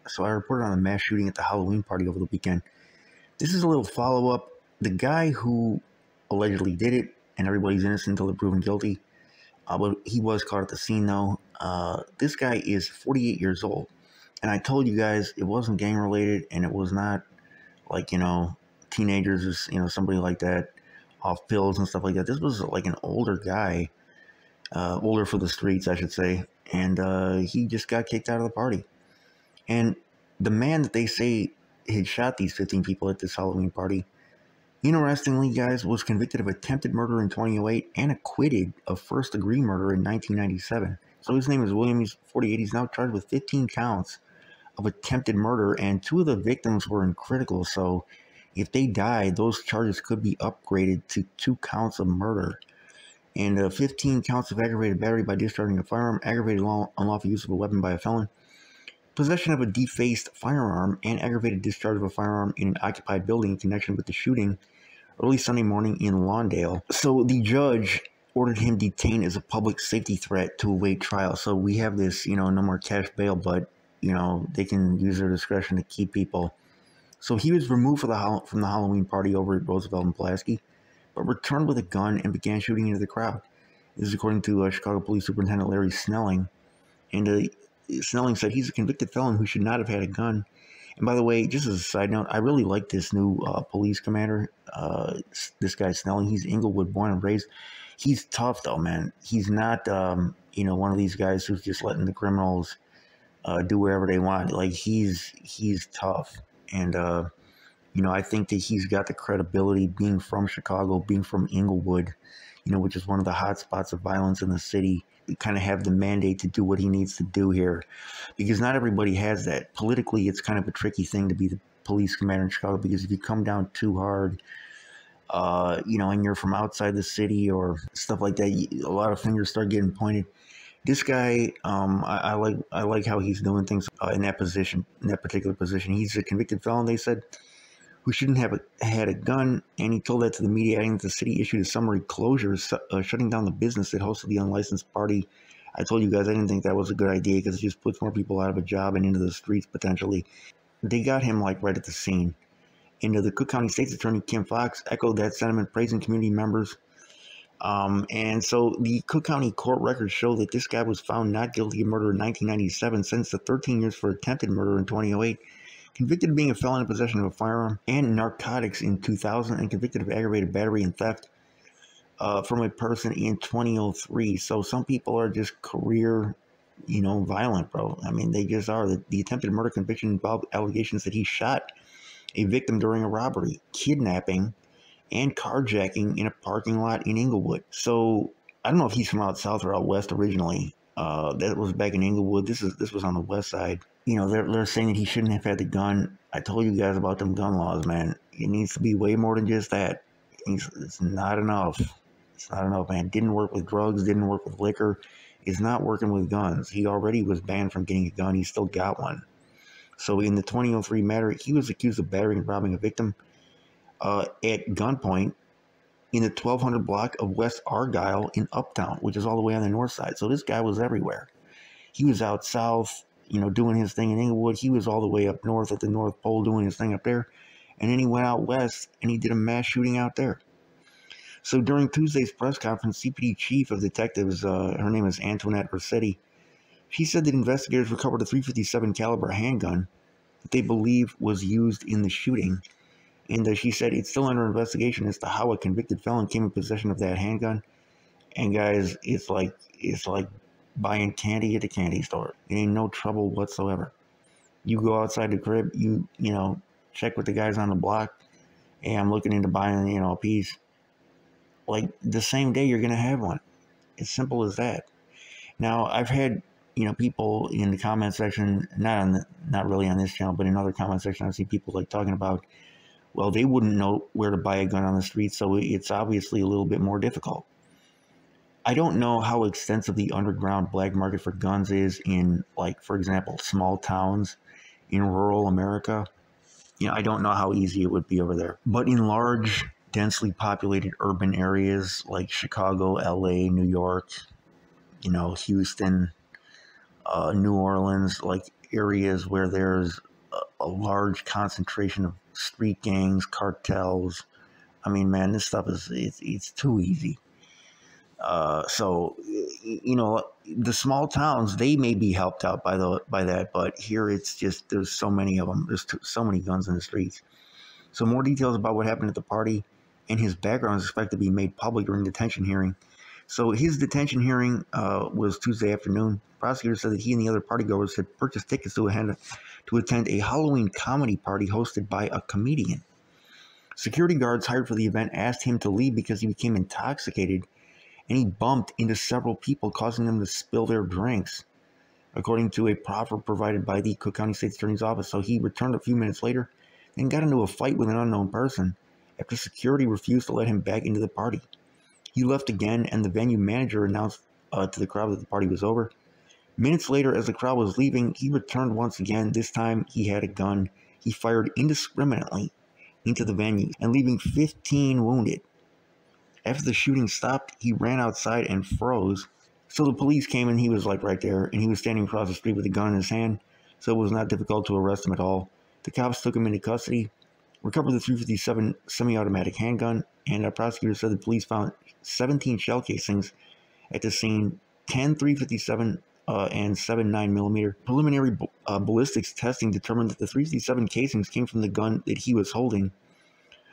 So I reported on a mass shooting at the Halloween party over the weekend. This is a little follow-up. The guy who allegedly did it, and everybody's innocent until they're proven guilty, but he was caught at the scene though. This guy is 48 years old. And I told you guys it wasn't gang-related, and it was not like, teenagers or, somebody like that off pills and stuff like that. This was like an older guy, older for the streets, I should say. And he just got kicked out of the party. And the man that they say had shot these 15 people at this Halloween party, interestingly, guys, was convicted of attempted murder in 2008 and acquitted of first-degree murder in 1997. So his name is William. He's 48. He's now charged with 15 counts of attempted murder, and 2 of the victims were in critical. So if they died, those charges could be upgraded to 2 counts of murder. And 15 counts of aggravated battery by discharging a firearm, aggravated unlawful use of a weapon by a felon, possession of a defaced firearm, and aggravated discharge of a firearm in an occupied building in connection with the shooting early Sunday morning in Lawndale. So the judge ordered him detained as a public safety threat to await trial. So we have this, no more cash bail, but, they can use their discretion to keep people. So he was removed from the Halloween party over at Roosevelt and Pulaski, but returned with a gun and began shooting into the crowd. This is according to Chicago Police Superintendent Larry Snelling. And Snelling said he's a convicted felon who should not have had a gun. And by the way, just as a side note, I really like this new police commander, this guy Snelling. He's Inglewood born and raised. He's tough, though, man. He's not, one of these guys who's just letting the criminals do whatever they want. Like, he's tough. And, I think that he's got the credibility being from Chicago, being from Inglewood, which is one of the hot spots of violence in the city. Kind of have the mandate to do what he needs to do here, because not everybody has that. Politically, it's kind of a tricky thing to be the police commander in Chicago, because if you come down too hard, and you're from outside the city or stuff like that, a lot of fingers start getting pointed. This guy, I like how he's doing things in that particular position. He's a convicted felon, they said, who shouldn't have had a gun, and he told that to the media, adding that the city issued a summary closure, shutting down the business that hosted the unlicensed party. I told you guys I didn't think that was a good idea, because it just puts more people out of a job and into the streets potentially. They got him right at the scene. And the Cook County State's Attorney Kim Fox echoed that sentiment, praising community members. And so the Cook County court records show that this guy was found not guilty of murder in 1997, sentenced to 13 years for attempted murder in 2008. Convicted of being a felon in possession of a firearm and narcotics in 2000, and convicted of aggravated battery and theft from a person in 2003. So some people are just career, violent, bro. I mean, they just are. The attempted murder conviction involved allegations that he shot a victim during a robbery, kidnapping, and carjacking in a parking lot in Inglewood. So I don't know if he's from out south or out west originally. That was back in Inglewood. This was on the west side. They're saying that he shouldn't have had the gun. I told you guys about them gun laws, man. It needs to be way more than just that. It's not enough. It's not enough, man. Didn't work with drugs. Didn't work with liquor. It's not working with guns. He already was banned from getting a gun. He still got one. So in the 2003 matter, he was accused of battering and robbing a victim at gunpoint in the 1200 block of West Argyle in Uptown, which is all the way on the north side. So this guy was everywhere. He was out south, doing his thing in Inglewood. He was all the way up north at the North Pole doing his thing up there. And then he went out west and he did a mass shooting out there. So during Tuesday's press conference, CPD Chief of Detectives, her name is Antoinette Rossetti, she said that investigators recovered a .357 caliber handgun that they believe was used in the shooting. And she said it's still under investigation as to how a convicted felon came in possession of that handgun. And guys, it's like buying candy at the candy store. It ain't no trouble whatsoever. You go outside the crib, you check with the guys on the block. Hey, I'm looking into buying, a piece. Like the same day you're gonna have one. It's simple as that. Now I've had people in the comment section, not really on this channel, but in other comment section, I've seen people talking about, well, they wouldn't know where to buy a gun on the street, so it's obviously a little bit more difficult. I don't know how extensive the underground black market for guns is in, for example, small towns in rural America. I don't know how easy it would be over there. But in large, densely populated urban areas like Chicago, LA, New York, Houston, New Orleans, areas where there's a large concentration of street gangs, cartels. I mean, man, this stuff it's too easy. So, you know, the small towns, they may be helped out by that, but here it's just there's so many of them. There's so many guns in the streets. So more details about what happened at the party and his background is expected to be made public during the detention hearing. So his detention hearing was Tuesday afternoon. Prosecutors said that he and the other partygoers had purchased tickets to attend a Halloween comedy party hosted by a comedian. Security guards hired for the event asked him to leave because he became intoxicated and he bumped into several people, causing them to spill their drinks, according to a proffer provided by the Cook County State's Attorney's Office. So he returned a few minutes later and got into a fight with an unknown person after security refused to let him back into the party. He left again, and the venue manager announced to the crowd that the party was over. Minutes later, as the crowd was leaving, he returned once again. This time, he had a gun. He fired indiscriminately into the venue, and leaving 15 wounded. After the shooting stopped, he ran outside and froze. So the police came, and he was like right there, and he was standing across the street with a gun in his hand, so it was not difficult to arrest him at all. The cops took him into custody, recovered the .357 semi-automatic handgun, and a prosecutor said the police found 17 shell casings at the scene, 10 .357 and 7 9mm. Preliminary ballistics testing determined that the .357 casings came from the gun that he was holding.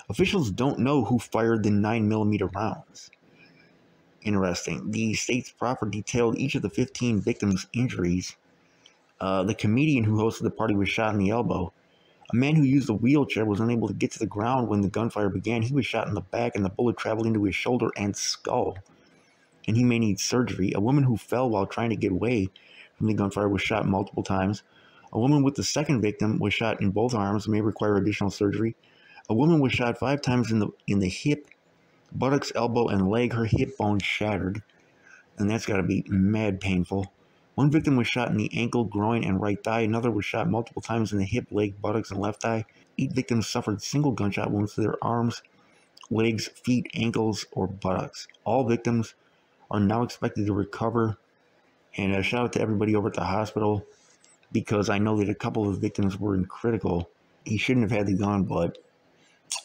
Officials don't know who fired the 9mm rounds. Interesting. The state's proffer detailed each of the 15 victims' injuries. The comedian who hosted the party was shot in the elbow. A man who used a wheelchair was unable to get to the ground when the gunfire began. He was shot in the back, and the bullet traveled into his shoulder and skull, and he may need surgery. A woman who fell while trying to get away from the gunfire was shot multiple times. A woman with the second victim was shot in both arms and may require additional surgery. A woman was shot 5 times in the hip, buttocks, elbow, and leg. Her hip bone shattered, and that's got to be mad painful. One victim was shot in the ankle, groin, and right thigh. Another was shot multiple times in the hip, leg, buttocks, and left thigh. 8 victims suffered single gunshot wounds to their arms, legs, feet, ankles, or buttocks. All victims are now expected to recover. And a shout out to everybody over at the hospital, because I know that a couple of victims were in critical. He shouldn't have had the gun, but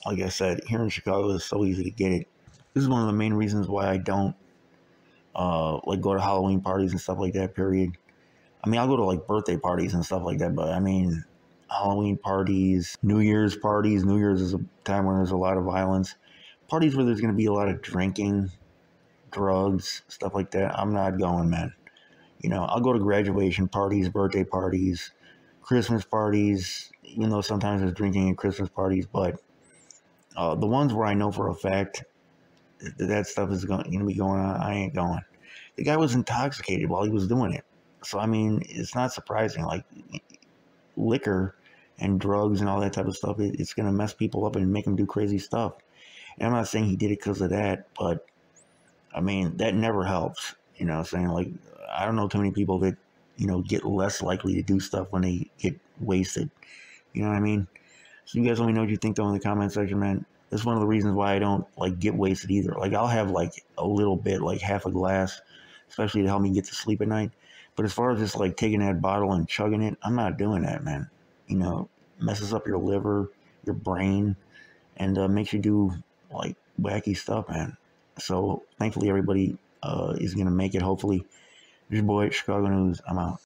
like I said, here in Chicago, it's so easy to get it. This is one of the main reasons why I don't like go to Halloween parties and stuff like that, period. I mean, I'll go to like birthday parties and stuff like that, but I mean, Halloween parties, New Year's parties. New Year's is a time when there's a lot of violence. Parties where there's going to be a lot of drinking, drugs, stuff like that. I'm not going, man. You know, I'll go to graduation parties, birthday parties, Christmas parties, even though sometimes there's drinking at Christmas parties, but the ones where I know for a fact that stuff is going to be going on, I ain't going. The guy was intoxicated while he was doing it. So, I mean, it's not surprising. Like, liquor and drugs and all that type of stuff, it's going to mess people up and make them do crazy stuff. And I'm not saying he did it because of that, but, I mean, that never helps. You know what I'm saying? Like, I don't know too many people that, you know, get less likely to do stuff when they get wasted. You know what I mean? So you guys let me know what you think, though, in the comment section, man. That's one of the reasons why I don't, like, get wasted either. Like, I'll have, like, a little bit, like half a glass, especially to help me get to sleep at night. But as far as just, like, taking that bottle and chugging it, I'm not doing that, man. You know, messes up your liver, your brain, and makes you do, like, wacky stuff, man. So, thankfully, everybody is going to make it, hopefully. This is your boy, Chicago News. I'm out.